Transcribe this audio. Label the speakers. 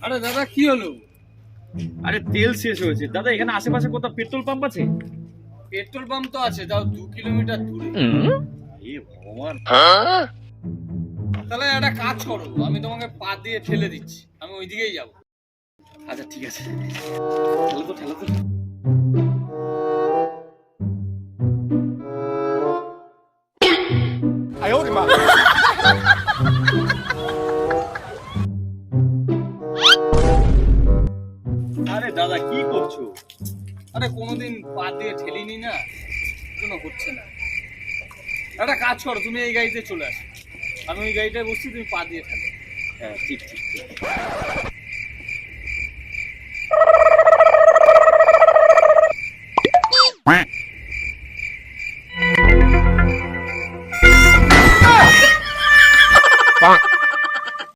Speaker 1: আরে দাদা কি হলো?
Speaker 2: আরে তেল শেষ হয়েছে দাদা। এখানে আশেপাশে কোথাও পেট্রোল পাম্প আছে?
Speaker 1: পেট্রোল পাম্প তো আছে, তাও 2 কিলোমিটার দূরে।
Speaker 2: এ ভগবান।
Speaker 1: তাহলে একটা কাজ করো, আমি তোমাকে পা দিয়ে ঠেলে দিচ্ছি, আমি ওইদিকেই যাবো।
Speaker 2: আচ্ছা ঠিক আছে, ঠেলো তো ঠেলো তো। আরে দাদা কি করছো?
Speaker 1: আরে কোনোদিন পা দিয়ে ঠেলিনি না, কোনো হচ্ছে না। একটা কাজ করো, তুমি এই গাড়িতে চলে আসো, আমি ওই গাড়িটায় বসছি, তুমি পা দিয়ে ঠেলো।
Speaker 2: হ্যাঁ ঠিক ঠিক ঠিক।